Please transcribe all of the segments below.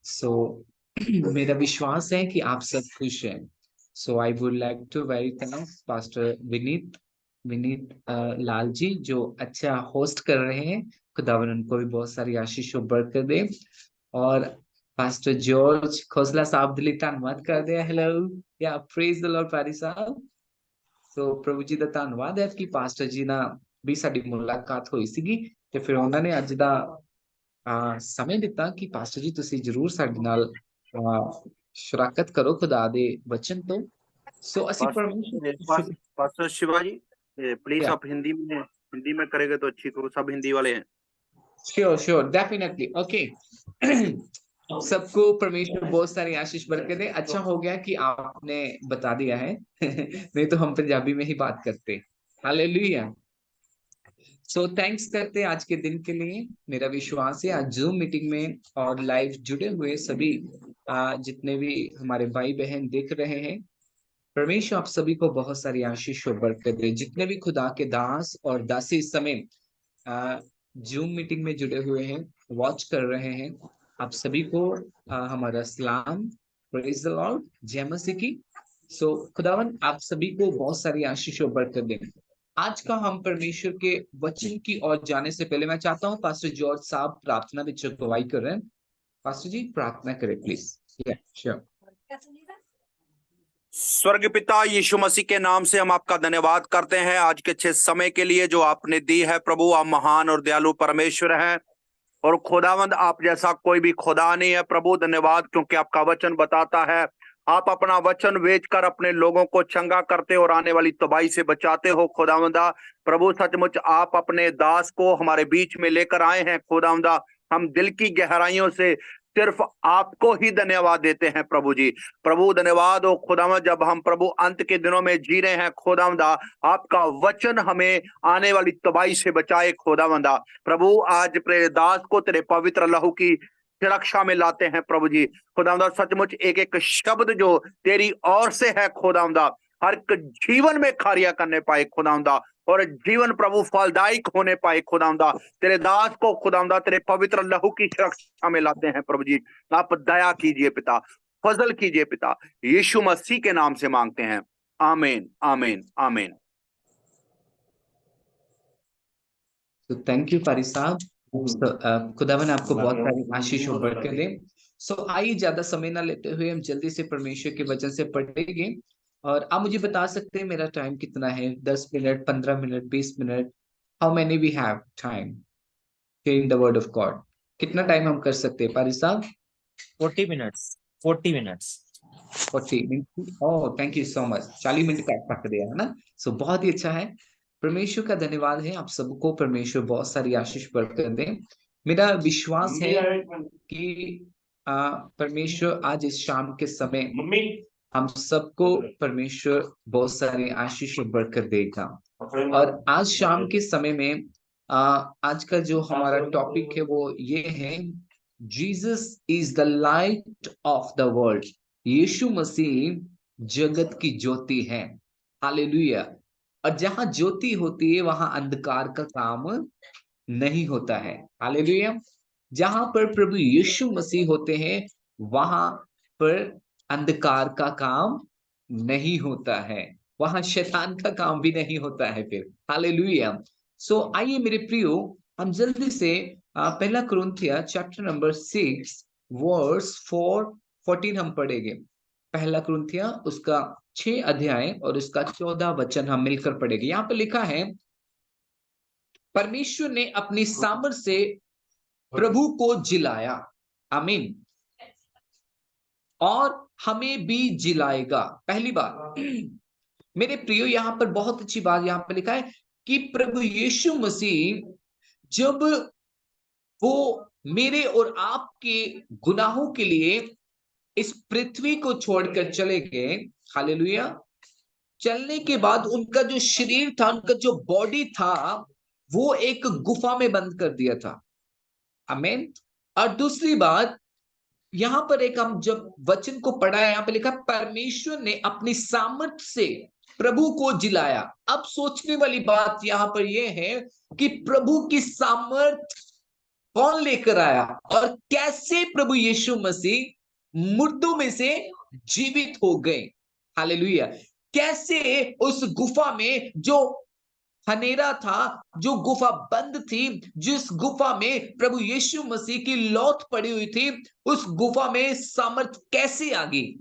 सो मेरा विश्वास है कि आप सब खुश हैं। So I would like to very thanks pastor Vineet Vineet Lal ji, जो अच्छा होस्ट कर रहे हैं। खुदावन उनको भी बहुत सारी आशीष और बरकत दे। और पास्टर जॉर्ज खोसला साहब दिली धन्यवाद करते हैं। हेलो या प्रेज द लॉर्ड पारी साहब। ਸੋ ਪ੍ਰਭੂ ਜੀ ਦਾ ਧੰਨਵਾਦ ਹੈ ਕਿ ਪਾਸਟਰ ਜੀ ਨਾਲ ਵੀ ਸਾਡੀ ਮੁਲਾਕਾਤ ਹੋਈ ਸੀਗੀ ਤੇ ਫਿਰ ਉਹਨਾਂ ਨੇ ਅੱਜ ਦਾ ਸਮੇਂ ਦਿੱਤਾ ਕਿ ਪਾਸਟਰ ਜੀ ਤੁਸੀਂ ਜਰੂਰ ਸਾਡੇ ਨਾਲ ਸ਼ਰਾਕਤ ਕਰੋ ਖੁਦਾ ਦੇ ਵਚਨ ਤੋਂ। ਸੋ ਅਸੀਂ pastor pastor Shiva ji, please आप हिंदी में करेंगे तो अच्छी, तो सब हिंदी वाले हैं। Sure sure definitely okay. सबको परमेश्वर बहुत सारी आशीष बरकत दे। अच्छा हो गया कि आपने बता दिया है नहीं तो हम पंजाबी में ही बात करते। हालेलुया। सो थैंक्स करते हैं आज के दिन के लिए। मेरा विश्वास है आज जूम मीटिंग में और लाइव जुड़े हुए सभी जितने भी हमारे भाई बहन देख रहे हैं, परमेश्वर आप सभी को बहुत सारी आशीष और बरकत दे। जितने भी खुदा के दास और दासी इस समय जूम मीटिंग में जुड़े हुए हैं, वॉच कर रहे हैं, आप सभी को हमारा सलाम, प्रेज द लॉर्ड, जय मसीह की। सो खुदावन आप सभी को बहुत सारी आशीष और बरकत दे। आज का हम परमेश्वर के वचन की ओर जाने से पहले मैं चाहता हूं पास्टर जॉर्ज साहब प्रार्थना विच अगुवाई कर रहे हैं। पास्टर जी प्रार्थना करें प्लीज। श्योर। स्वर्ग पिता यीशु मसीह के नाम से हम आपका धन्यवाद करते हैं आज के अच्छे समय के लिए जो आपने दी है। प्रभु आप महान और दयालु परमेश्वर हैं और खुदावंद आप जैसा कोई भी खुदा नहीं है। प्रभु धन्यवाद क्योंकि आपका वचन बताता है आप अपना वचन बेचकर अपने लोगों को चंगा करते और आने वाली तबाही से बचाते हो। खुदावंदा प्रभु सचमुच आप अपने दास को हमारे बीच में लेकर आए हैं। खुदावंदा हम दिल की गहराइयों से सिर्फ आपको ही धन्यवाद देते हैं प्रभु जी। प्रभु धन्यवाद हो खुदावंद, जब हम प्रभु अंत के दिनों में जी रहे हैं खुदावंदा आपका वचन हमें आने वाली तबाही से बचाए। खुदावंदा प्रभु आज प्रिय दास को तेरे पवित्र लहू की सुरक्षा में लाते हैं प्रभु जी। खुदावंदा सचमुच एक एक शब्द जो तेरी ओर से है खुदावंदा हर एक जीवन में कार्य करने पाए खुदावंदा और जीवन प्रभु फलदायक होने पाए। खुदावंदा तेरे दास को खुदावंदा तेरे पवित्र लहू की सुरक्षा में लाते हैं प्रभु जी। आप दया कीजिए पिता, फजल कीजिए पिता, यीशु मसीह के नाम से मांगते हैं, आमीन आमीन आमीन। तो थैंक यू पारी साहब। खुदावन आपको बहुत सारी आशीष और बरकत दे। सो आइए ज्यादा समय ना लेते हुए हम जल्दी से परमेश्वर के वचन से पढ़ेंगे। और आप मुझे बता सकते हैं मेरा टाइम कितना है? 10 minute, 15 minute, 20 minute? How many we have time in the word of God? कितना टाइम हम कर सकते हैं पारी साहब? 40 minutes 40 minutes 40 minute. Oh thank you so much. 40 minute का पक दिया है ना। सो बहुत ही अच्छा है। परमेश्वर का धन्यवाद है। आप सबको परमेश्वर बहुत सारी आशीष बरकत दे। मेरा विश्वास है कि परमेश्वर आज इस शाम के समय हम सबको परमेश्वर बहुत सारी आशीष और बरकत देगा। और आज शाम के समय में आज का जो हमारा टॉपिक है वो ये है, Jesus is the light of the world. Yeshu Masih जगत की ज्योति है। हालेलुया। और जहां ज्योति होती है वहां अंधकार का काम नहीं होता है। हालेलुया। जहां पर प्रभु यीशु मसीह होते हैं वहां पर अंधकार का काम नहीं होता है, वहां शैतान का काम भी नहीं होता है फिर। हालेलुया। सो आइए मेरे प्रियो हम जल्दी से पहला कुरिन्थिया चैप्टर नंबर 6 वर्स 14 हम पढ़ेंगे। पहला कुरिन्थिया उसका 6 अध्याय और उसका 14 वचन हम मिलकर पढ़ेंगे। यहाँ पे लिखा है, परमेश्वर ने अपनी सामर्थ से प्रभु को जिलाया, आमीन, और हमें भी जिलाएगा। पहली बात मेरे प्रियो यहां पर बहुत अच्छी बात यहां पर लिखा है कि प्रभु यीशु मसीह जब वो मेरे और आपके गुनाहों के लिए इस पृथ्वी को छोड़कर चले गए, हालेलुया, चलने के बाद उनका जो शरीर था, उनका जो बॉडी था, वो एक गुफा में बंद कर दिया था। आमीन। और दूसरी बात यहां पर एक हम जब वचन को पढ़ा है, यहां पर लिखा परमेश्वर ने अपनी सामर्थ्य से प्रभु को जिलाया। अब सोचने वाली बात यहां पर यह है कि प्रभु की सामर्थ्य कौन लेकर आया और कैसे प्रभु यीशु मसीह मुर्दों में से जीवित हो गए। हालेलुया। कैसे उस गुफा में जो हनेरा था, जो गुफा बंद थी, जिस गुफा में प्रभु यीशु मसीह की लौट पड़ी हुई थी, उस गुफा में सामर्थ कैसे आ गई।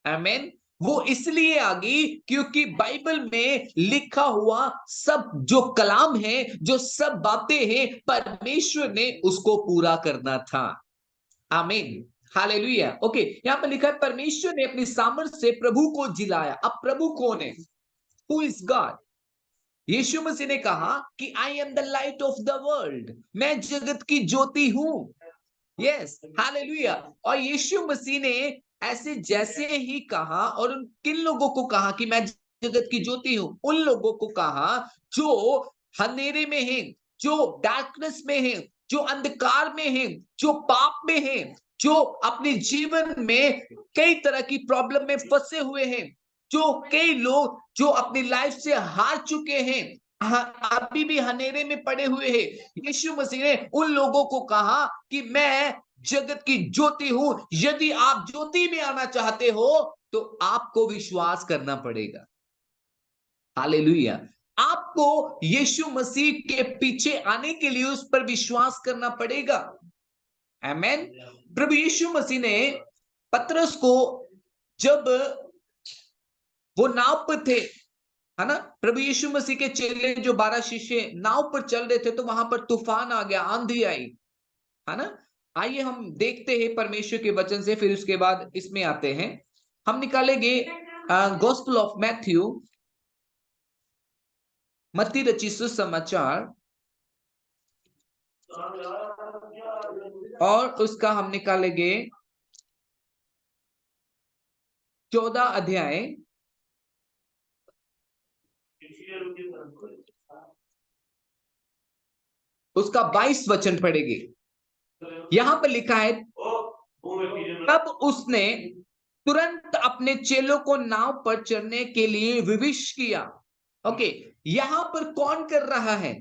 आमीन। वो इसलिए आ गई क्योंकि बाइबल में लिखा हुआ सब जो कलाम है, जो सब बातें हैं, परमेश्वर ने उसको पूरा करना था। आमीन। हालेलुया। ओके, यहां पर लिखा है परमेश्वर ने अपनी सामर्थ से प्रभु को जिलाया। अब प्रभु कौन है? Who is God? Yeshu Masih ने कहा कि I am the light of the world, मैं जगत की ज्योति हूं। Yes, hallelujah. और यीशु मसीह ने ऐसे जैसे ही कहा, और उन किन लोगों को कहा कि मैं जगत की ज्योति हूं? उन लोगों को कहा जो अंधेरे में हैं, जो डार्कनेस में हैं, जो अंधकार में हैं, जो पाप में हैं, जो अपने जीवन में कई तरह की प्रॉब्लम में फंसे हुए हैं, जो कई लोग जो अपनी लाइफ से हार चुके हैं, अभी भी अंधेरे में पड़े हुए हैं। यीशु मसीह ने उन लोगों को कहा कि मैं जगत की ज्योति हूं। यदि आप ज्योति में आना चाहते हो तो आपको विश्वास करना पड़ेगा। हालेलुया। आपको यीशु मसीह के पीछे आने के लिए उस पर विश्वास करना पड़ेगा। आमीन। प्रभु यीशु मसीह ने पतरस को, जब वो नाव पर थे, है ना, प्रभु यीशु मसीह के चेले जो 12 शिष्य नाव पर चल रहे थे, तो वहां पर तूफान आ गया, आंधी आई, है ना। आइए हम देखते हैं परमेश्वर के वचन से, फिर उसके बाद इसमें आते हैं। हम निकालेंगे गॉस्पेल ऑफ मैथ्यू, मत्ती रचित सुसमाचार, और उसका हम निकालेंगे 14 अध्याय, उसका 22 वचन पढ़ेंगे। यहां पर लिखा है, तब उसने तुरंत अपने चेलों को नाव पर चढ़ने के लिए विवश किया। ओके, यहां पर कौन कर रहा है?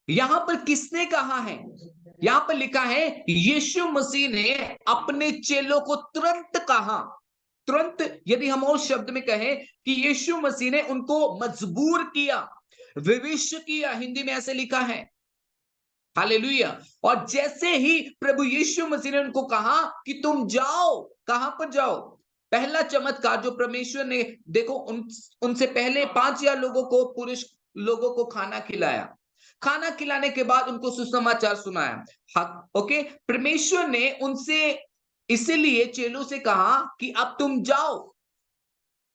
यहां पर किसने कहा है? यहां पर लिखा है यीशु मसीह ने अपने चेलों को तुरंत कहा। तुरंत, यदि हम और शब्द में कहें कि यीशु मसीह ने उनको मजबूर किया, विवश किया, हिंदी में ऐसे लिखा है। हालेलुया। और जैसे ही प्रभु यीशु मसीह ने उनको कहा कि तुम जाओ, कहां पर जाओ? पहला चमत्कार जो परमेश्वर ने, देखो, उनसे पहले 5,000 लोगों को, पुरुष लोगों को खाना खिलाया। खाना खिलाने के बाद उनको सुसमाचार सुनाया। ओके, परमेश्वर ने उनसे इसीलिए चेलों से कहा कि अब तुम जाओ।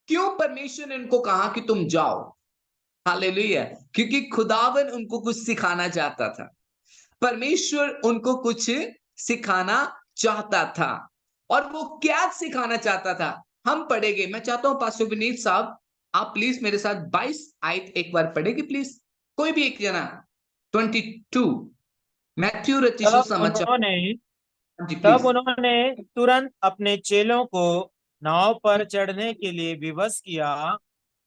क्यों परमेश्वर ने उनको कहा कि तुम जाओ? हालेलुया। क्योंकि खुदावन उनको कुछ सिखाना चाहता था। परमेश्वर उनको कुछ सिखाना चाहता था। और वो क्या सिखाना चाहता था हम पढ़ेंगे। मैं चाहता हूं पास्टर विनीत साहब, आप प्लीज मेरे साथ 22 आयत एक बार पढ़ेगी प्लीज, कोई भी एक जना। 22 मैथ्यू रचित सुसमाचार। जी तब प्लीज। उन्होंने तुरंत अपने चेलों को नाव पर चढ़ने के लिए विवश किया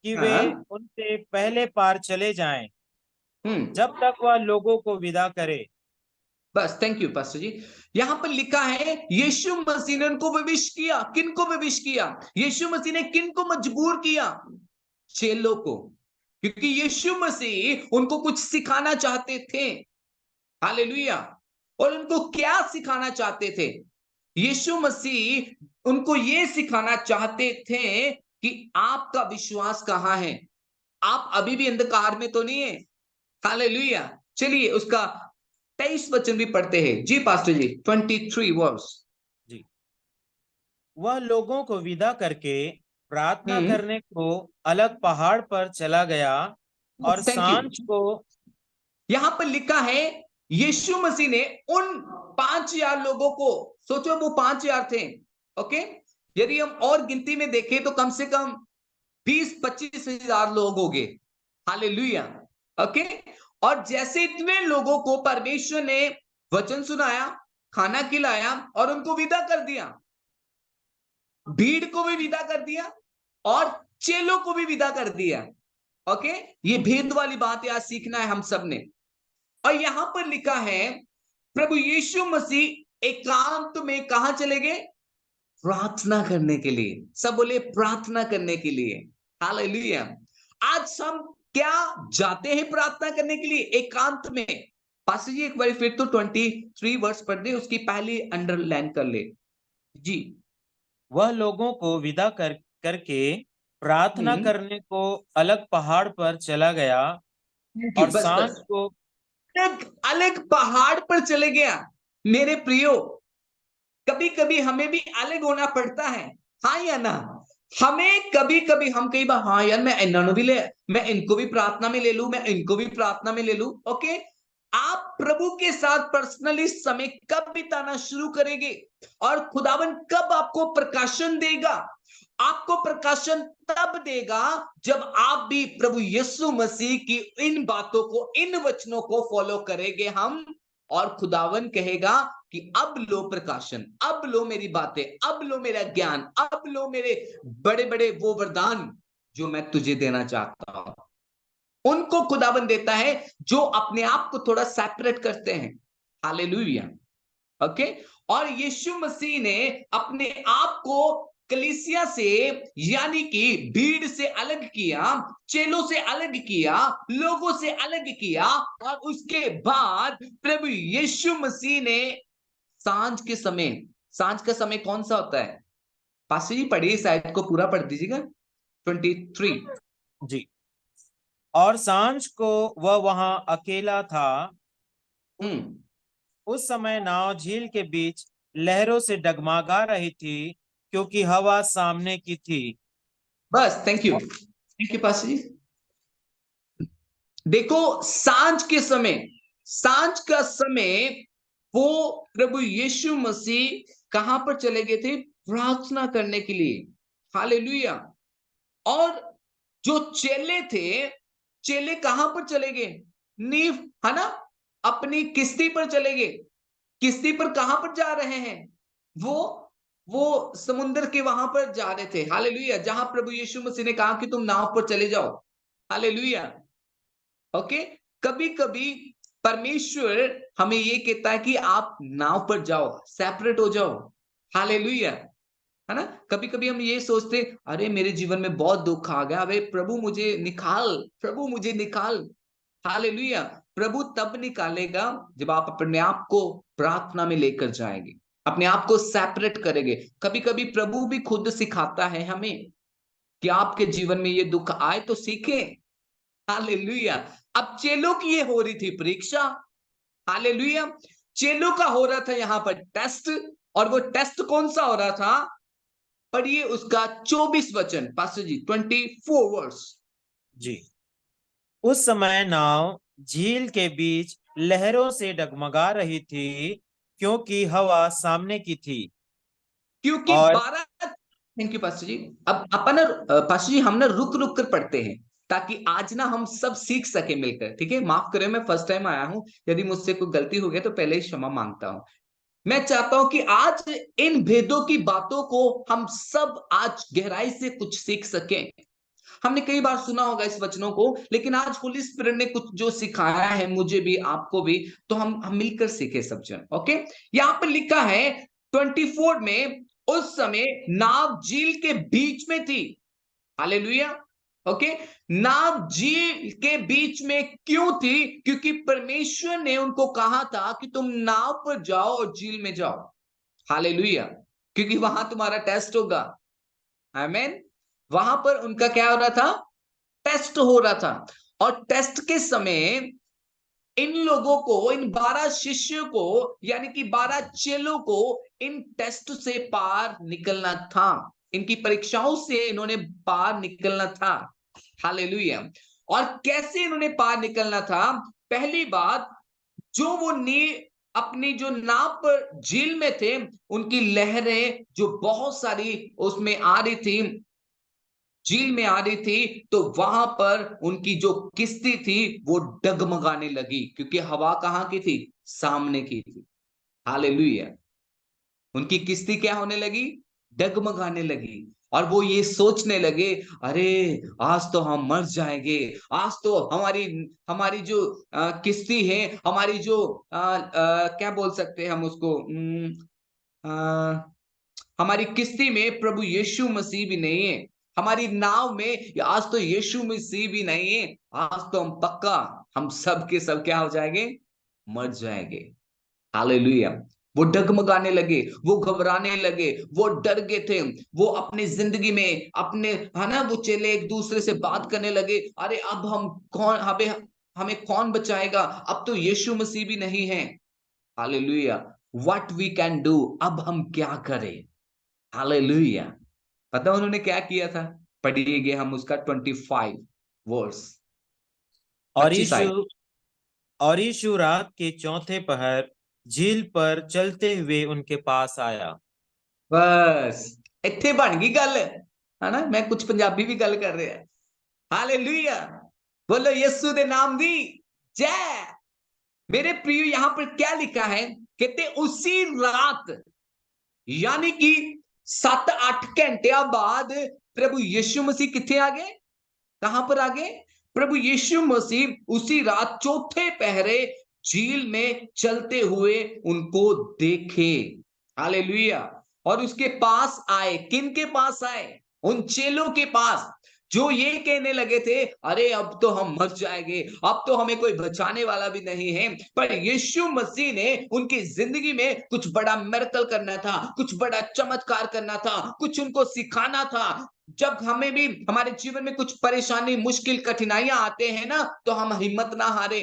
कि वे हाँ। उनसे पहले पार चले जाएं, हम्म। जब तक वह लोगों को विदा करे। बस, थैंक यू पास्टर जी। यहां पर लिखा है यीशु मसीह ने उनको विवश किया। किन को विवश किया? यीशु मसीह ने किन को मजबूर किया? चेलों को। क्योंकि यीशु मसीह उनको कुछ सिखाना चाहते थे। हालेलुया। और उनको क्या सिखाना चाहते थे? यीशु मसीह उनको ये सिखाना चाहते थे कि आपका विश्वास कहां है? आप अभी भी अंधकार में तो नहीं है। हालेलुया। चलिए उसका 23 वचन भी पढ़ते हैं। जी पास्टर जी, 23 वर्स। जी, वह लोगों को विदा करके प्रार्थना करने को अलग पहाड़ पर चला गया, और थैंक यू। सांझ को यहां पर लिखा है यीशु मसीह ने उन 5,000 लोगों को, सोचो वो 5,000 थे। ओके, यदि हम और गिनती में देखें तो कम से कम 20-25 हजार लोग हो गए। हालेलुया। ओके, और जैसे इतने लोगों को परमेश्वर ने वचन सुनाया, खाना खिलाया और उनको विदा कर दिया, भीड़ को भी विदा कर दिया और चेलों को भी विदा कर दिया। ओके, ये भेद वाली बात आज सीखना है हम सब ने। और यहां पर लिखा है प्रभु यीशु मसीह एकांत में कहां चले गए? प्रार्थना करने के लिए। सब बोले प्रार्थना करने के लिए। हालेलुया। आज हम क्या जाते हैं प्रार्थना करने के लिए? एकांत में। पास्टर जी एक बार फिर तो 23 वर्ष पढ़ दे, उसकी पहली अंडरलाइन कर ले जी। वह लोगों को विदा करके प्रार्थना करने को अलग पहाड़ पर चला गया और बस सांझ बस को अलग अलग पहाड़ पर चले गया। मेरे प्रियो, कभी कभी हमें भी अलग होना पड़ता है, हाँ या ना? हमें कभी कभी हम कई बार, हाँ यार मैं इन्होंने भी ले, मैं इनको भी प्रार्थना में ले लूं, मैं इनको भी प्रार्थना में ले लूं। ओके, आप प्रभु के साथ पर्सनली समय कब बिताना शुरू करेंगे और खुदावन कब आपको प्रकाशन देगा? आपको प्रकाशन तब देगा जब आप भी प्रभु यीशु मसीह की इन बातों को, इन वचनों को फॉलो करेंगे हम, और खुदावन कहेगा कि अब लो प्रकाशन, अब लो मेरी बातें, अब लो मेरा ज्ञान, अब लो मेरे बड़े बड़े वो वरदान जो मैं तुझे देना चाहता हूं। उनको खुदावन देता है जो अपने आप को थोड़ा सेपरेट करते हैं। हालेलुया। ओके, और यीशु मसीह ने अपने आप को कलीसिया से, यानी कि भीड़ से अलग किया, चेलों से अलग किया, लोगों से अलग किया, और उसके बाद प्रभु यीशु मसीह ने सांझ के समय, सांझ का समय कौन सा होता है? पास्टर जी पढ़िए, शायद को पूरा पढ़ दीजिएगा 23। जी। और सांझ को वह वहां अकेला था। उस समय नाव झील के बीच लहरों से डगमगा रही थी, क्योंकि हवा सामने की थी। बस, थैंक यू पास्टर जी। देखो, सांझ के समय, सांझ का समय, वो प्रभु यीशु मसीह कहां पर चले गए थे? प्रार्थना करने के लिए। हालेलुया। और जो चेले थे, चेले कहां पर चले गए? नीव, है ना, अपनी किश्ती पर चले गए। किश्ती पर कहां पर जा रहे हैं? वो समुद्र के वहां पर जा रहे थे। हालेलुया। जहां प्रभु यीशु मसीह ने कहा कि तुम नाव पर चले जाओ। हालेलुया। ओके, कभी कभी परमेश्वर हमें ये कहता है कि आप नाव पर जाओ, सेपरेट हो जाओ। हालेलुया, है ना? कभी कभी हम ये सोचते, अरे मेरे जीवन में बहुत दुख आ गया, अरे प्रभु मुझे निकाल, प्रभु मुझे निकाल। हालेलुया। प्रभु तब निकालेगा जब आप अपने आप को प्रार्थना में लेकर जाएंगे, अपने आप को सेपरेट करेंगे। कभी कभी प्रभु भी खुद सिखाता है हमें कि आपके जीवन में ये दुख आए तो सीखें। हालेलुया। अब चेलों की ये हो रही थी परीक्षा। हालेलुया। चेलों का हो रहा था यहां पर टेस्ट, और वो टेस्ट कौन सा हो रहा था? पढ़िए उसका 24 वचन पास्टर जी, 24 वर्स। जी। उस समय नाव झील के बीच लहरों से डगमगा रही थी, क्योंकि हवा सामने की थी। क्योंकि और 12, थैंक यू पास्टर जी। अब अपन पास्टर जी हम ना रुक रुक कर पढ़ते हैं, ताकि आज ना हम सब सीख सके मिलकर। ठीक है, माफ करें, मैं फर्स्ट टाइम आया हूं, यदि मुझसे कोई गलती हो गया तो पहले ही क्षमा मांगता हूं। मैं चाहता हूं कि आज इन भेदों की बातों को हम सब आज गहराई से कुछ सीख सकें। हमने कई बार सुना होगा इस वचनों को, लेकिन आज होली स्पिरिट ने कुछ जो सिखाया है मुझे भी, आपको भी, तो हम मिलकर सीखे सब जन। ओके, यहां पर लिखा है 24 में, उस समय नाव झील के बीच में थी। हालेलुया। ओके, नाव झील के बीच में क्यों थी? क्योंकि परमेश्वर ने उनको कहा था कि तुम नाव पर जाओ और झील में जाओ। हालेलुया। क्योंकि वहां तुम्हारा टेस्ट होगा। आमीन। वहां पर उनका क्या हो रहा था? टेस्ट हो रहा था। और टेस्ट के समय इन लोगों को, इन 12 शिष्यों को, यानी कि 12 चेलों को इन टेस्ट से पार निकलना था। इनकी परीक्षाओं से इन्होंने पार निकलना था। हालेलुया। और कैसे इन्होंने पार निकलना था? पहली बात, जो वो अपनी जो नाव पर झील में थे, उनकी लहरें जो बहुत सारी उसमें आ रही थी, झील में आ रही थी, तो वहां पर उनकी जो किश्ती थी वो डगमगाने लगी, क्योंकि हवा कहां की थी? सामने की थी। हालेलुया। उनकी किश्ती क्या होने लगी? डगमगाने लगी और वो ये सोचने लगे, अरे आज तो हम मर जाएंगे, आज तो हमारी हमारी जो किश्ती है, हमारी जो क्या बोल सकते हैं हम उसको, हमारी किश्ती में प्रभु यीशु मसीह भी नहीं है, हमारी नाव में आज तो यीशु मसीह भी नहीं है, आज तो हम पक्का हम सब के सब क्या हो जाएंगे, मर जाएंगे। हालेलुया। वो डगमगाने लगे, वो घबराने लगे, वो डर गए थे, वो अपनी जिंदगी में अपने, है ना, वो चेले एक दूसरे से बात करने लगे, अरे अब हम कौन, हमें हमें कौन बचाएगा, अब तो यीशु मसीह भी नहीं है। Hallelujah. What we can do, अब हम क्या करें। हालेलुया। पता उन्होंने क्या किया था, पढ़िएगे हम उसका 25 वर्स, और 25 आयत। यीशु और यीशु रात के चौथे पहर झील पर चलते हुए उनके पास आया। बस इत्थे बन गई गल, है ना, मैं कुछ पंजाबी भी गल कर रहा। हालेलुया। बोलो यीशु दे नाम दी जय। मेरे प्रिय, यहां पर क्या लिखा है, कहते उसी रात, यानी कि 7-8 घंटे बाद प्रभु यीशु मसीह किथे आ गए, कहां पर आ गए, प्रभु यीशु मसीह उसी रात चौथे पहरे झील में चलते हुए उनको देखे। हालेलुया। और उसके पास आए, किन के पास आए, उन चेलों के पास जो ये कहने लगे थे, अरे अब तो हम मर जाएंगे, अब तो हमें कोई बचाने वाला भी नहीं है। पर यीशु मसीह ने उनकी जिंदगी में कुछ बड़ा मिरेकल करना था, कुछ बड़ा चमत्कार करना था, कुछ उनको सिखाना था। जब हमें भी हमारे जीवन में कुछ परेशानी, मुश्किल, कठिनाइयां आते हैं ना, तो हम हिम्मत ना हारे,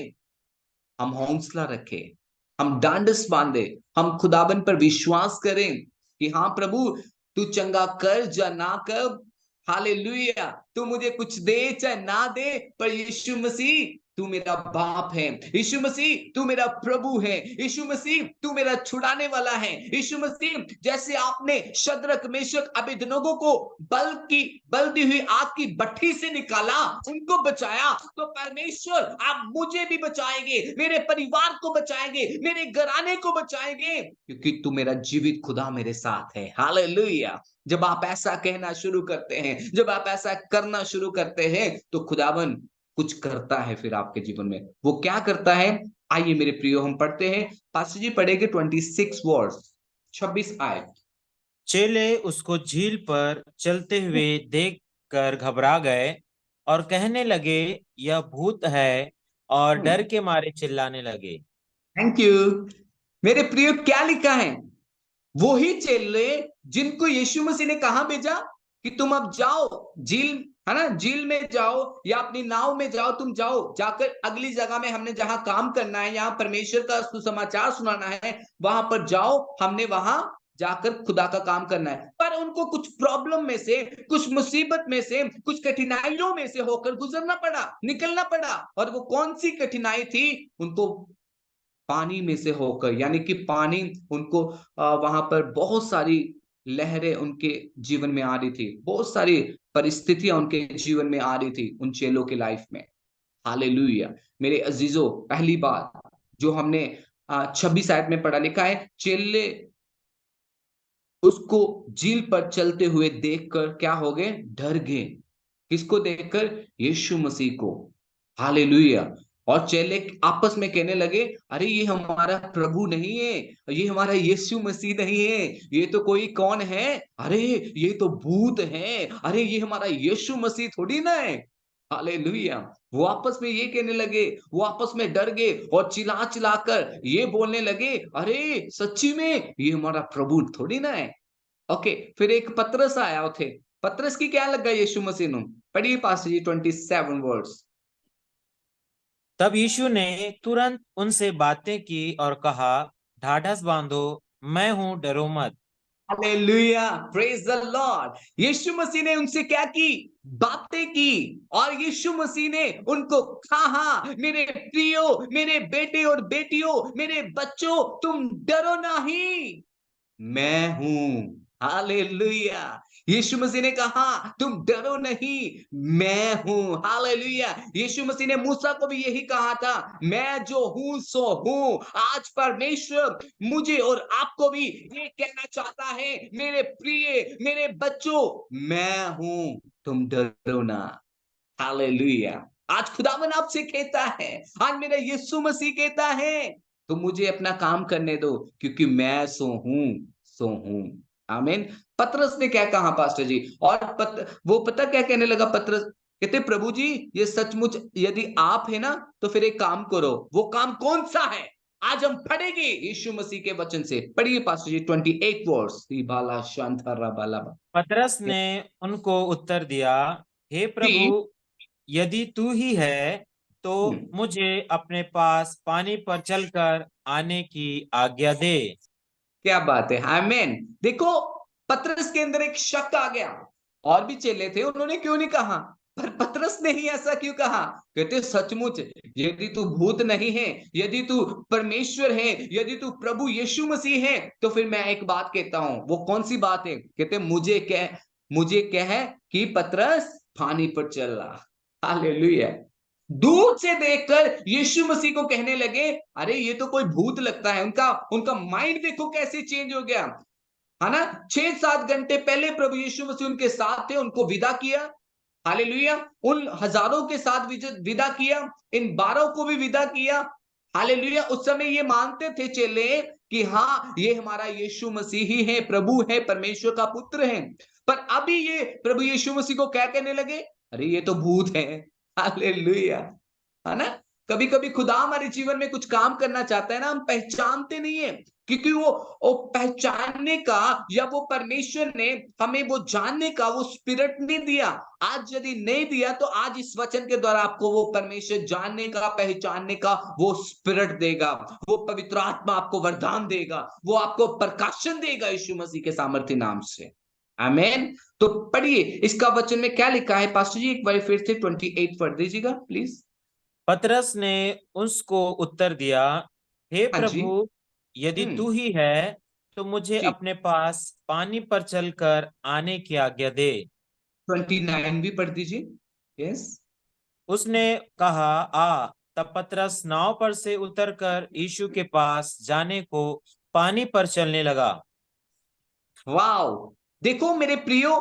हम हौसला रखें, हम डांडस बांधे, हम खुदाबंद पर विश्वास करें कि हाँ प्रभु, तू चंगा कर या ना कर, हालेलुया, तू मुझे कुछ दे चाहे ना दे, पर यीशु मसीह तू मेरा बाप है, यीशु मसीह तू मेरा प्रभु है, यीशु मसीह तू मेरा छुड़ाने वाला है। यीशु मसीह, जैसे आपने शद्रक मेशक अबेदनगो को बल दी हुई आग की भट्ठी से निकाला, उनको बचाया, तो परमेश्वर आप मुझे भी बचाएंगे, मेरे परिवार को बचाएंगे, मेरे घराने को बचाएंगे, क्योंकि तू मेरा जीवित खुदा मेरे साथ है। हालेलुया। जब आप ऐसा कहना शुरू करते हैं, जब आप ऐसा करना शुरू करते हैं, तो खुदावन कुछ करता है फिर आपके जीवन में। वो क्या करता है, आइए मेरे प्रियो हम पढ़ते हैं, पास्टर जी पढ़ेंगे 26 वर्स, 26 आयत। चेले उसको झील पर चलते हुए देखकर घबरा गए और कहने लगे, यह भूत है, और डर के मारे चिल्लाने लगे। Thank you. मेरे प्रियो, क्या लिखा है, वो ही चेले जिनको यीशु मसीह ने कहा भेजा कि तुम अब जाओ झील, है ना, झील में जाओ या अपनी नाव में जाओ, तुम जाओ जाकर अगली जगह में, हमने जहां काम करना है, यहाँ परमेश्वर का सुसमाचार सुनाना है, वहां पर जाओ, हमने वहां जाकर खुदा का काम करना है। पर उनको कुछ प्रॉब्लम में से, कुछ मुसीबत में से, कुछ कठिनाइयों में से होकर गुजरना पड़ा, निकलना पड़ा। और वो कौन सी कठिनाई थी, उनको पानी में से होकर, यानी कि पानी उनको वहां पर बहुत सारी लहरें उनके जीवन में आ रही थी, बहुत सारी परिस्थितियां उनके जीवन में आ रही थी उन चेलों के लाइफ में। हालेलुया। मेरे अजीजों, पहली बात जो हमने 26 आयत में पढ़ा, लिखा है चेले उसको झील पर चलते हुए देखकर क्या हो गए, डर गए। किसको देखकर, यीशु मसीह को। हालेलुया। और चेले आपस में कहने लगे, अरे ये हमारा प्रभु नहीं है, ये हमारा यीशु मसीह नहीं है, ये तो कोई कौन है, अरे ये तो भूत है, अरे ये हमारा यीशु मसीह थोड़ी ना है। हालेलुया। वो आपस में ये कहने लगे, वो आपस में डर गए और चिल्ला चिल्लाकर ये बोलने लगे, अरे सच्ची में ये हमारा प्रभु थोड़ी ना है। ओके, फिर एक पतरस आया उथे, पतरस की क्या लगा यीशु मसीह नु, पढ़िए पास्टर जी 27 वर्ड्स। तब यीशु ने तुरंत उनसे बातें की और कहा, ढाढ़स बांधो, मैं हूं, डरो मत। Hallelujah, praise the lord. Yeshu Masih ने उनसे क्या की, बातें की। और यीशु मसीह ने उनको कहा, मेरे प्रियो, मेरे बेटे और बेटियों, मेरे बच्चों, तुम डरो नहीं, मैं हूं। हालेलुया। यीशु मसीह ने कहा तुम डरो नहीं, मैं हूं। हालेलुया। यीशु मसीह ने मूसा को भी यही कहा था, मैं जो हूं सो हूं। आज परमेश्वर मुझे और आपको भी ये कहना चाहता है, मेरे प्रिय मेरे बच्चों, मैं हूं, तुम डरो ना। हालेलुया। आज खुदावन आपसे कहता है, आज मेरा यीशु मसीह कहता है, तो मुझे अपना काम करने दो, क्योंकि मैं सो हूं, सो हूं। आमीन। पतरस ने क्या कहा पास्टर जी? और वो पता क्या कहने लगा पतरस? कहते प्रभु जी, ये सचमुच यदि आप है ना, तो फिर एक काम करो। वो काम कौन सा है? आज हम पढ़ेंगे यीशु मसीह के वचन से। पढ़िए पास्टर जी 28 वर्स। बाला शांतारा बाला। पतरस ने उनको उत्तर दिया, हे प्रभु, जी। यदि तू ही है तो मुझे अपने पास पानी पर चलकर आने की आज्ञा दे। क्या बात है। आमीन। देखो, पतरस के अंदर एक शक आ गया। और भी चेले थे, उन्होंने क्यों नहीं कहा? पर पतरस ने ही ऐसा क्यों कहा? कहते सचमुच यदि तू भूत नहीं है, यदि तू परमेश्वर है, यदि तू प्रभु यीशु मसीह है, तो फिर मैं एक बात कहता हूं। वो कौन सी बात है? कहते मुझे कह कि पतरस पानी पर चल रहा। हालेलुया। दूर से देखकर यीशु मसीह को कहने लगे, अरे ये तो कोई भूत लगता है। उनका उनका माइंड देखो कैसे चेंज हो गया, है ना? 6-7 घंटे पहले प्रभु यीशु मसीह उनके साथ थे, उनको विदा किया। हालेलुया। उन हजारों के साथ विदा किया, इन 12 को भी विदा किया। हालेलुया। उस समय ये मानते थे चेले कि हाँ, ये हमारा यीशु मसीह ही है, प्रभु है, परमेश्वर का पुत्र है। पर अभी ये प्रभु यीशु मसीह को क्या कहने लगे? अरे ये तो भूत है। हालेलुया। है ना? कभी कभी खुदा हमारे जीवन में कुछ काम करना चाहता है ना, हम पहचानते नहीं है, क्योंकि वो पहचानने का, या वो परमेश्वर ने हमें वो जानने का वो स्पिरिट नहीं दिया। आज यदि नहीं दिया, तो आज इस वचन के द्वारा आपको वो परमेश्वर जानने का, पहचानने का वो स्पिरिट देगा। वो पवित्र आत्मा आपको वरदान देगा, वो आपको प्रकाशन देगा यीशु मसीह के सामर्थ्य नाम से। आमीन। तो पढ़िए इसका वचन में क्या लिखा है पास्टर जी, एक बार फिर से 28 पढ़ दीजिएगा प्लीज। पतरस ने उसको उत्तर दिया, हे हाँ जी। प्रभु, यदि तू ही है तो मुझे जी। अपने पास पानी पर चलकर आने की आज्ञा दे। 29 भी पढ़ दीजिए। यस। उसने कहा, आ। तब पतरस नाव पर से उतरकर यीशु के पास जाने को पानी पर चलने लगा। वाओ। देखो मेरे प्रियो,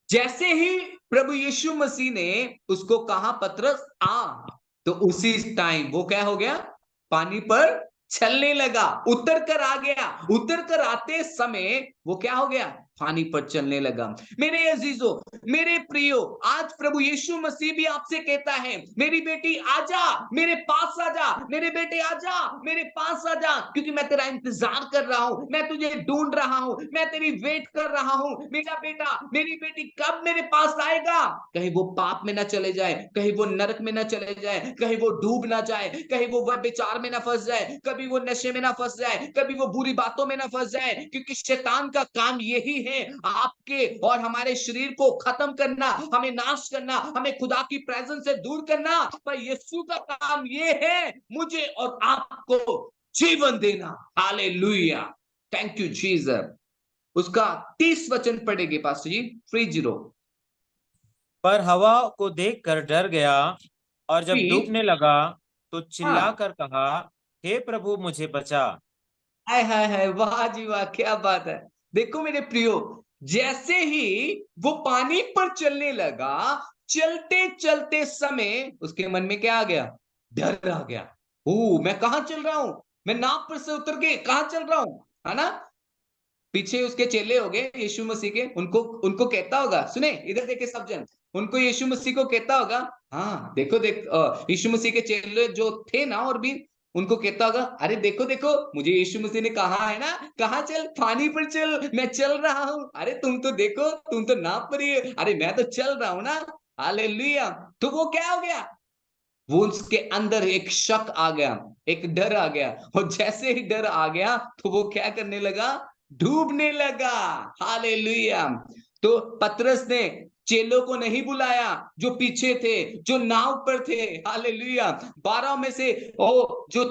जैसे ही प्रभु यीशु मसीह ने उसको कहा पतरस आ, तो उसी टाइम वो क्या हो गया? पानी पर चलने लगा, उतर कर आ गया। उतर कर आते समय वो क्या हो गया? पानी पर चलने लगा। मेरे अजीजों, मेरे प्रियो, आज प्रभु यीशु मसीह भी आपसे कहता है, मेरी बेटी आजा, मेरे पास आजा, मेरे बेटे आजा, मेरे पास आजा, क्योंकि मैं तेरा इंतजार कर रहा हूं, मैं तुझे ढूंढ रहा हूं, मैं तेरी वेट कर रहा हूं। मेरा बेटा, मेरी बेटी कब मेरे पास आएगा? कहीं वो पाप में ना चले जाए, कहीं वो नरक में ना चले जाए, कहीं वो डूब ना जाए, कहीं वो व्यभिचार में ना फंस जाए, कभी वो नशे में ना फंस जाए, कभी वो बुरी बातों में ना फंस जाए, क्योंकि शैतान का काम यही है, आपके और हमारे शरीर को खत्म करना, हमें नाश करना, हमें खुदा की प्रेजेंस से दूर करना। पर यीशु का काम ये है, मुझे और आपको जीवन देना। हालेलुया। Thank you Jesus. उसका 30 वचन पढ़ेंगे पास्टर जी 30। पर हवा को देखकर डर गया, और जब डूबने लगा तो हाँ। चिल्लाकर कहा, हे प्रभु, मुझे बचा। हाय हाय हाय, वाह जी वाह, क्या बात है। देखो मेरे प्रियो, जैसे ही वो पानी पर चलने लगा, चलते चलते समय उसके मन में क्या आ गया? डर आ गया। ओ, मैं कहाँ चल रहा हूं? मैं नाव पर से उतर के कहाँ चल रहा हूं? है ना? पीछे उसके चेले हो गए यीशु मसीह के, उनको उनको कहता होगा, सुने इधर देखे सब जन, उनको यीशु मसीह को कहता होगा, हाँ देखो यीशु मसीह के चेले जो थे ना, और भी उनको कहता होगा, अरे देखो देखो, मुझे यीशु मसीह ने कहा है ना, कहाँ चल? पानी पर चल, मैं चल रहा हूँ। अरे तुम तो देखो, तुम तो नाव पर ही है, अरे मैं तो चल रहा हूँ ना। हालेलुया। तो वो क्या हो गया? वो उसके अंदर एक शक आ गया, एक डर आ गया, और जैसे ही डर आ गया, तो वो क्या करने लगा? डूबने लगा। हालेलुया। तो पतरस ने चेलों को नहीं बुलाया जो पीछे थे, जो नाव पर थे। हालेलुया। 12 में से ओ जो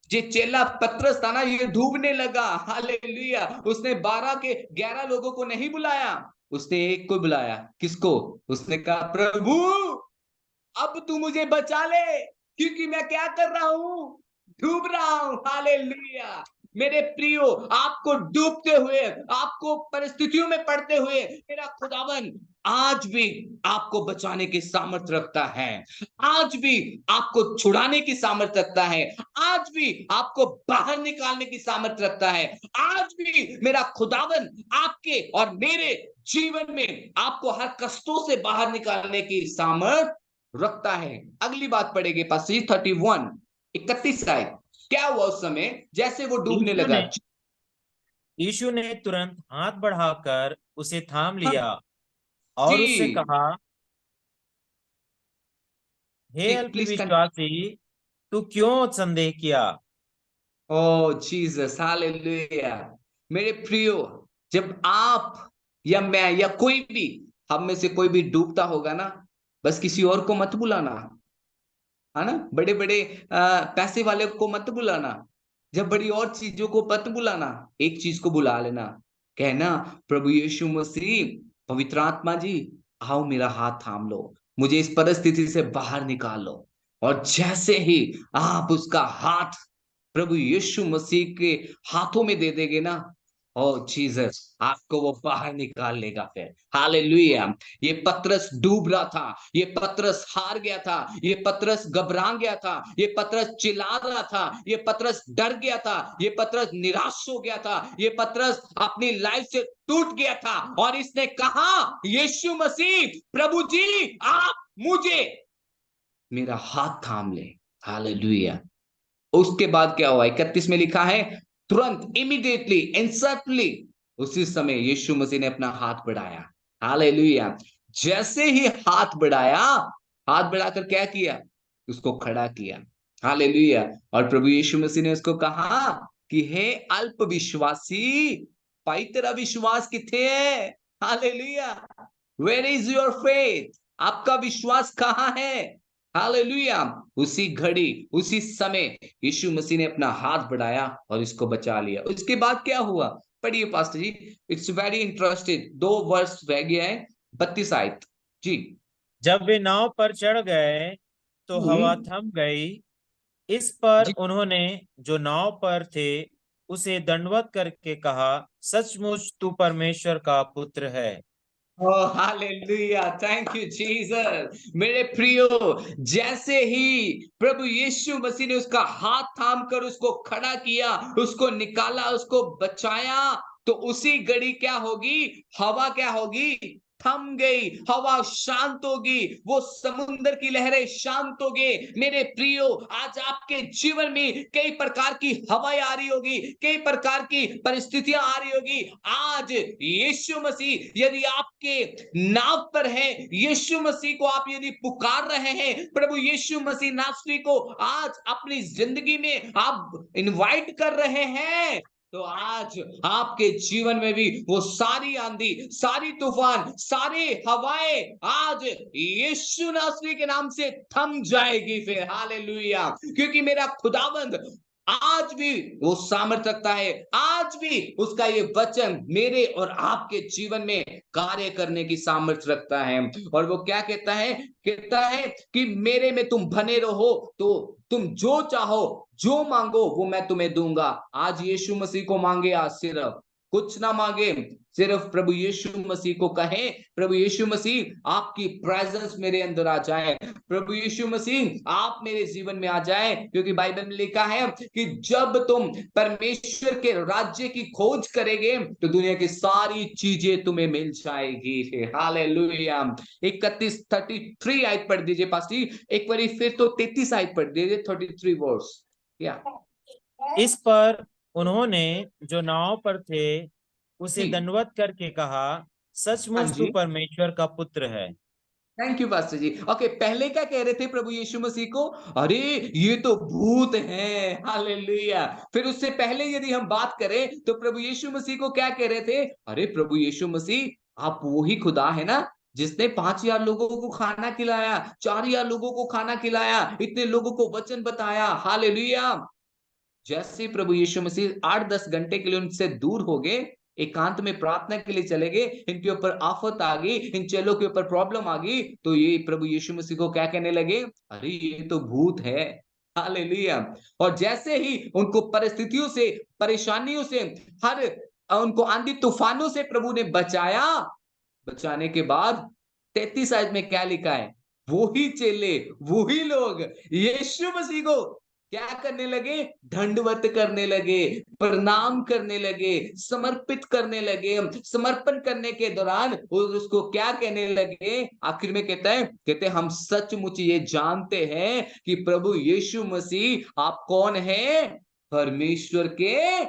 ये चेला पतरस था ना, ये डूबने लगा। हालेलुया। उसने 12 के 11 लोगों को नहीं बुलाया, उसने एक को बुलाया। किसको? उसने कहा, प्रभु अब तू मुझे बचा ले, क्योंकि मैं क्या कर रहा हूं? डूब रहा हूं। हालेलुया। मेरे प्रियो, आपको डूबते हुए, आपको परिस्थितियों में पड़ते हुए मेरा खुदावन आज भी आपको बचाने की सामर्थ्य रखता है, आज भी आपको छुड़ाने की सामर्थ्य रखता है, आज भी आपको बाहर निकालने की सामर्थ्य रखता है, आज भी मेरा खुदावन आपके और मेरे जीवन में आपको हर कष्टों से बाहर निकालने की सामर्थ्य रखता है। अगली बात पढ़ेंगे पास्टर जी, 31 31 आयत। क्या हुआ उस समय जैसे वो डूबने यीशु लगा? ने यीशु ने तुरंत हाथ बढ़ाकर उसे थाम हाँ लिया और उससे जी कहा, हे जी, प्लीज। अल्पविश्वासी, तू क्यों संदेह किया? ओ जीसस, हालेलुया। मेरे प्रियो, जब आप या मैं या कोई भी हम में से कोई भी डूबता होगा ना, बस किसी और को मत बुलाना, है ना? बड़े बड़े पैसे वाले को मत बुलाना, जब बड़ी और चीजों को मत बुलाना, एक चीज को बुला लेना। कहना, प्रभु यीशु मसीह, पवित्र आत्मा जी, आओ मेरा हाथ थाम लो, मुझे इस परिस्थिति से बाहर निकाल लो। और जैसे ही आप उसका हाथ प्रभु यीशु मसीह के हाथों में दे देंगे ना, ओ जीसस, आपको वो बाहर निकाल लेगा फिर। हालेलुया। ये पतरस डूब रहा था, ये पतरस हार गया था, ये पतरस घबरा गया था, ये पतरस चिल्ला रहा था, ये पतरस डर गया था, ये पतरस निराश हो गया था, ये पतरस अपनी लाइफ से टूट गया था। और इसने कहा, यीशु मसीह, प्रभु जी, आप मुझे मेरा हाथ थाम ले। हालेलुया। उसके बाद क्या हुआ? 31 में लिखा है, तुरंत, इमीडिएटली, इंस्टेंटली, उसी समय यीशु मसीह ने अपना हाथ बढ़ाया। हालेलुया। जैसे ही हाथ बढ़ाया, हाथ बढ़ाकर क्या किया? उसको खड़ा किया। हालेलुया। और प्रभु यीशु मसीह ने उसको कहा कि हे अल्प विश्वासी, भाई तेरा विश्वास किथे है? Hallelujah. Where is your faith? आपका विश्वास कहाँ है? हालेलुया। उसी घड़ी, उसी समय यीशु मसीह ने अपना हाथ बढ़ाया और इसको बचा लिया। उसके बाद क्या हुआ? पढ़िए pastor ji, it's very interesting. 2 वर्ष रह गया है, 32 आयत जी। जब वे नाव पर चढ़ गए तो हवा हम्म, थम गई। इस पर जी। उन्होंने जो नाव पर थे उसे दंडवत करके कहा, सचमुच तू परमेश्वर का पुत्र है। Oh hallelujah, thank you Jesus. मेरे प्रियो, जैसे ही प्रभु यीशु मसीह ने उसका हाथ थाम कर उसको खड़ा किया, उसको निकाला, उसको बचाया, तो उसी घड़ी क्या होगी? हवा क्या होगी? थम गई, हवा शांत होगी, वो समुद्र की लहरें शांत हो गई। मेरे प्रियो, आज आपके जीवन में कई प्रकार की हवाएं आ रही होगी, कई प्रकार की परिस्थितियां आ रही होगी। आज यीशु मसीह यदि आपके नाव पर है, यीशु मसीह को आप यदि पुकार रहे हैं, प्रभु यीशु मसीह नासरी को आज अपनी जिंदगी में आप इनवाइट कर रहे हैं, तो आज आपके जीवन में भी वो सारी आंधी, सारी तूफान, सारी हवाएं आज यीशु नासरी के नाम से थम जाएगी फिर। हालेलुया। क्योंकि मेरा खुदाबंद आज भी वो सामर्थ रखता है, आज भी उसका ये वचन मेरे और आपके जीवन में कार्य करने की सामर्थ्य रखता है। और वो क्या कहता है? कहता है कि मेरे में तुम बने रहो तो तुम जो चाहो, जो मांगो, वो मैं तुम्हें दूंगा। आज यीशु मसीह को मांगे, आज सिर्फ कुछ ना मांगे, सिर्फ प्रभु यीशु मसीह को कहें, प्रभु यीशु मसीह आपकी प्रेजेंस मेरे अंदर आ जाए, प्रभु यीशु मसीह आप मेरे जीवन में आ जाए। क्योंकि बाइबल में लिखा है कि जब तुम परमेश्वर के राज्य की खोज करेंगे तो दुनिया की सारी चीजें तुम्हें मिल जाएगी। हालेलुया। 33 आयत पढ़ दीजिए पास्टी, एक बार फिर तो 33 आयत पढ़ दीजिए, 33 वर्स। या इस पर उन्होंने जो नाव पर थे उसे जी, दंडवत करके कहा, हाँ सचमुच तू जी, परमेश्वर का पुत्र है। Thank you pastor ji. Okay, पहले क्या कह रहे थे प्रभु यीशु मसीह को? अरे ये तो भूत है। हालेलुया। फिर उससे पहले यदि हम बात करें तो प्रभु यीशु मसीह को क्या कह रहे थे? अरे प्रभु यीशु मसीह, आप वो ही खुदा है ना जिसने 5,000 लोगों को खाना खिलाया, 4,000 लोगों को खाना खिलाया, इतने लोगों को वचन बताया। हालेलुया। जैसे प्रभु यीशु मसीह 8-10 घंटे के लिए उनसे दूर हो गए, एकांत में प्रार्थना के लिए चले गए, इनके ऊपर आफत आ गई, इन चेलों के ऊपर प्रॉब्लम आ गई, तो ये प्रभु यीशु मसीह को क्या कहने लगे? अरे ये तो भूत है। हालेलुया। और जैसे ही उनको परिस्थितियों से, परेशानियों से, हर उनको आंधी तूफानों से प्रभु ने बचाया, बचाने के बाद 33 आयत में क्या लिखा है? वो ही चेले, वो ही लोग यीशु मसीह को क्या करने लगे? दंडवत करने लगे, प्रणाम करने लगे, समर्पित करने लगे। समर्पण करने के दौरान उसको क्या कहने लगे? आखिर में कहते हैं हम सचमुच ये जानते हैं कि प्रभु यीशु मसीह आप कौन है? परमेश्वर के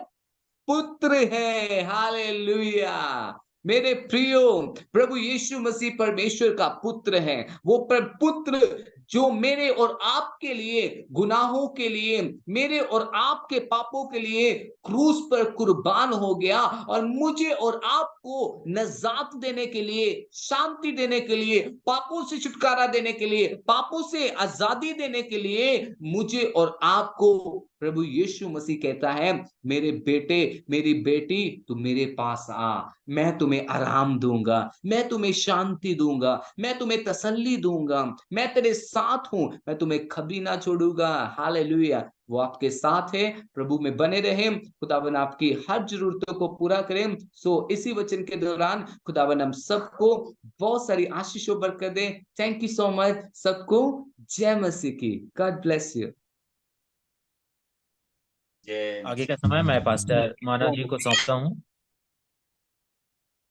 पुत्र है। हालेलुया। मेरे प्रियो, प्रभु यीशु मसीह परमेश्वर का पुत्र है। वो पुत्र जो मेरे और आपके लिए, गुनाहों के लिए, मेरे और आपके पापों के लिए क्रूस पर कुर्बान हो गया, और मुझे और आपको नजात देने के लिए, शांति देने के लिए, पापों से छुटकारा देने के लिए, पापों से आजादी देने के लिए मुझे और आपको प्रभु यीशु मसीह कहता है, मेरे बेटे, मेरी बेटी, तुम मेरे पास आ, मैं तुम्हें आराम दूंगा, मैं तुम्हें शांति दूंगा, मैं तुम्हें तसल्ली दूंगा, मैं तेरे साथ हूं, मैं तुम्हें कभी ना छोड़ूंगा। हालेलुया। वो आपके साथ है। प्रभु में बने रहे, खुदावन आपकी हर जरूरतों को पूरा करें। सो इसी वचन के दौरान खुदावन हम सबको बहुत सारी आशीषों बरकत दे। थैंक यू सो मच सबको। जय मसीह की। God bless you. आगे का समय मैं पास्टर मानव जी को सौंपता हूँ।